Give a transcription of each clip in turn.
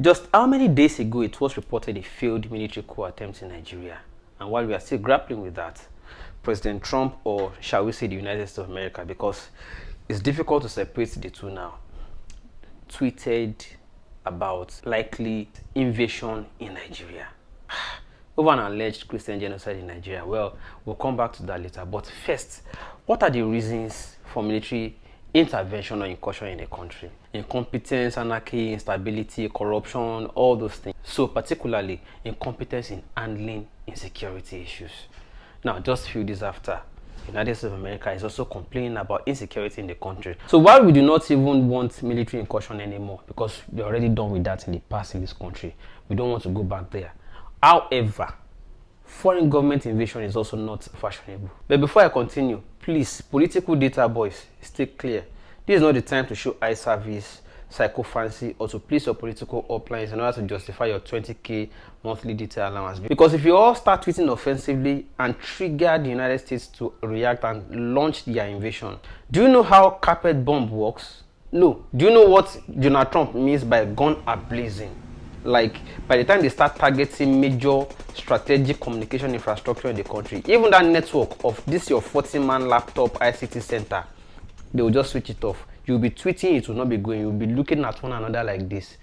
Just how many days ago it was reported a failed military coup attempt in Nigeria? And while we are still grappling with that, President Trump, or shall we say the United States of America, because it's difficult to separate the two now, tweeted about likely invasion in Nigeria over an alleged Christian genocide in Nigeria. Well, we'll come back to that later. But first, what are the reasons for military intervention or incursion in a country? Incompetence, anarchy, instability, corruption, all those things. So particularly incompetence in handling insecurity issues. Now, just a few days after, the United States of America is also complaining about insecurity in the country. So while we do not even want military incursion anymore, because we're already done with that in the past in this country, we don't want to go back there. However, foreign government invasion is also not fashionable. But before I continue, please, political data boys, stay clear. This is not the time to show eye service, psychophancy, or to please your political uplines in order to justify your 20k monthly data allowance. Because if you all start tweeting offensively and trigger the United States to react and launch their invasion, do you know how carpet bomb works? No. Do you know what Donald Trump means by gun ablazing? Like, by the time they start targeting major strategic communication infrastructure in the country, even that network of this your 40-man laptop ICT center, they will just switch it off. You'll be tweeting, it will not be going. You'll be looking at one another like this.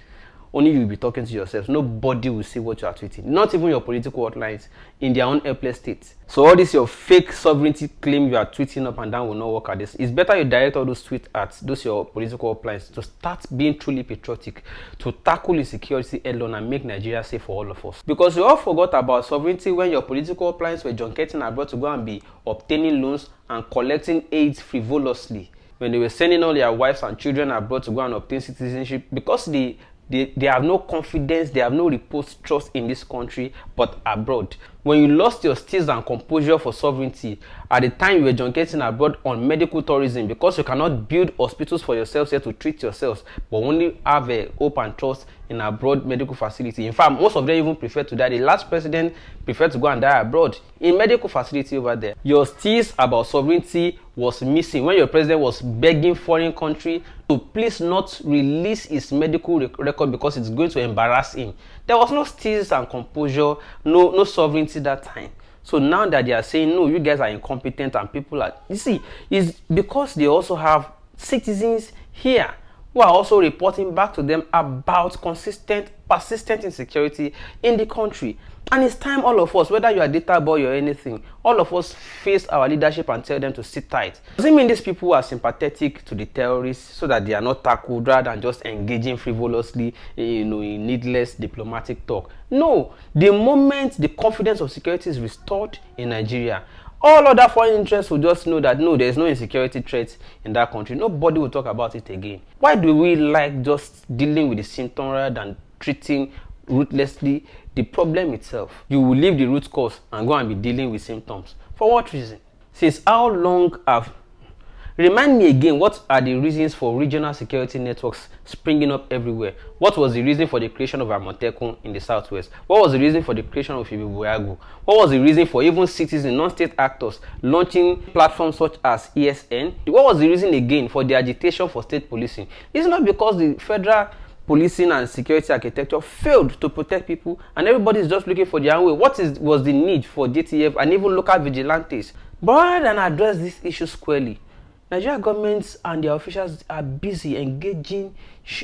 Only you'll be talking to yourself. Nobody will see what you are tweeting. Not even your political outlines in their own helpless state. So all this your fake sovereignty claim you are tweeting up and down will not work at this. It's better you direct all those tweets at those your political outlines to start being truly patriotic, to tackle insecurity head on and make Nigeria safe for all of us. Because you all forgot about sovereignty when your political outlines were junketing abroad to go and be obtaining loans and collecting aids frivolously. When they were sending all their wives and children abroad to go and obtain citizenship, because they have no confidence, they have no reposed trust in this country, but abroad. When you lost your steeze and composure for sovereignty, at the time you were junketing abroad on medical tourism, because you cannot build hospitals for yourselves here to treat yourselves, but only have a hope and trust in abroad medical facility. In fact, most of them even prefer to die. The last president preferred to go and die abroad in medical facility over there. Your steeze about sovereignty was missing when your president was begging foreign country to please not release his medical record because it's going to embarrass him. There was no steeze and composure, no sovereignty that time. So now that they are saying, no, you guys are incompetent and people are, you see, it's because they also have citizens here who are also reporting back to them about persistent insecurity in the country. And it's time all of us, whether you are data boy or anything, all of us face our leadership and tell them to sit tight. Does it mean these people are sympathetic to the terrorists so that they are not tackled rather than just engaging frivolously, in needless diplomatic talk? No. The moment the confidence of security is restored in Nigeria, all other foreign interests will just know that no, there is no insecurity threat in that country. Nobody will talk about it again. Why do we like just dealing with the symptom rather than treating ruthlessly the problem itself? You will leave the root cause and go and be dealing with symptoms. For what reason? Since how long have... Remind me again, what are the reasons for regional security networks springing up everywhere? What was the reason for the creation of Amotekun in the southwest? What was the reason for the creation of Ibibuagu? What was the reason for even citizens, non-state actors launching platforms such as ESN? What was the reason again for the agitation for state policing? It's not because the federal policing and security architecture failed to protect people and everybody is just looking for their own way. Was the need for JTF and even local vigilantes? But rather than address this issue squarely, Nigerian governments and their officials are busy engaging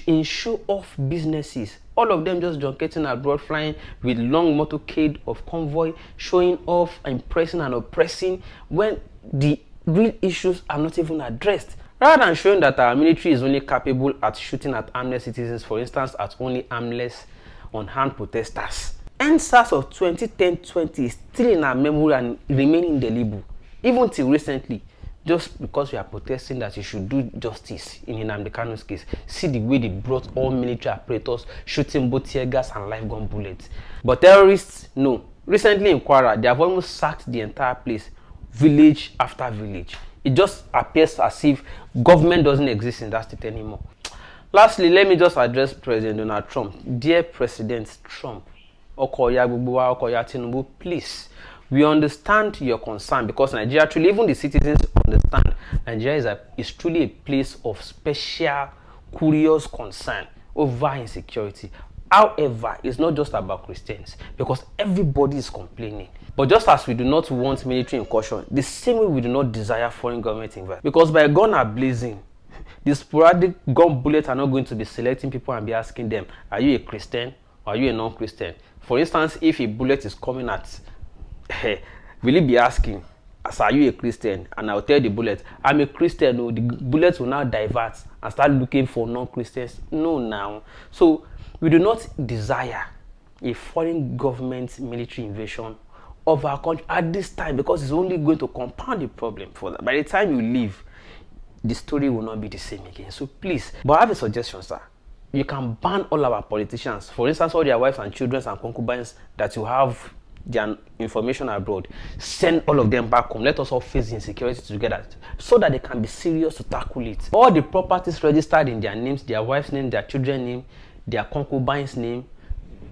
in show-off businesses. All of them just junketing abroad, flying with long motorcade of convoy, showing off, impressing and oppressing when the real issues are not even addressed. Rather than showing that our military is only capable at shooting at armless citizens, for instance, at only armless unarmed protesters. NSAS of 2010-20 is still in our memory and remaining indelible, even till recently. Just because we are protesting that you should do justice in Nnamdi Kanu's case. See the way they brought all military apparatus, shooting both tear gas and live gun bullets. But terrorists, no. Recently in Kwara, they have almost sacked the entire place, village after village. It just appears as if government doesn't exist in that state anymore. Lastly, let me just address President Donald Trump. Dear President Trump, Okoya Bubuwa, Okoya Tinubu, please. We understand your concern because Nigeria, truly, even the citizens understand Nigeria is truly a place of special, curious concern over insecurity. However, it's not just about Christians, because everybody is complaining. But just as we do not want military incursion, the same way we do not desire foreign government invasion. Because by gun are blazing, the sporadic gun bullets are not going to be selecting people and be asking them, are you a Christian or are you a non-Christian? For instance, if a bullet is coming at, will it be asking, as are you a Christian? And I'll tell the bullet, I'm a Christian. No, the bullet will now divert and start looking for non-Christians. No, now. So we do not desire a foreign government military invasion of our country at this time, because it's only going to compound the problem for that. By the time you leave, the story will not be the same again. So please, but I have a suggestion, sir. You can ban all our politicians, for instance, all their wives and children and concubines that you have their information abroad. Send all of them back home. Let us all face the insecurity together, so that they can be serious to tackle it. All the properties registered in their names, their wife's name, their children's name, their concubines' name,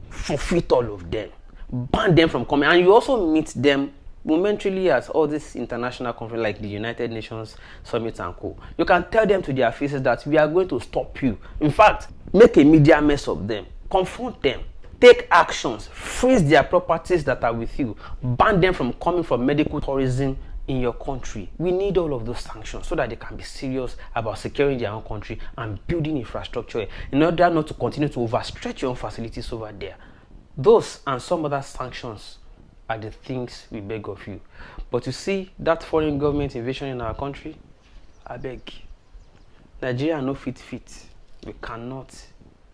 forfeit all of them. Ban them from coming. And you also meet them momentarily at all these international conferences like the United Nations Summit and co. You can tell them to their faces that we are going to stop you. In fact, make a media mess of them. Confront them. Take actions. Freeze their properties that are with you. Ban them from coming from medical tourism in your country. We need all of those sanctions so that they can be serious about securing their own country and building infrastructure in order not to continue to overstretch your own facilities over there. Those and some other sanctions are the things we beg of you. But you see that foreign government invasion in our country, I beg. Nigeria no fit. We cannot.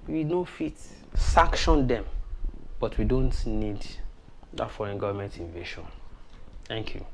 We no fit. Sanction them. But we don't need that foreign government invasion. Thank you.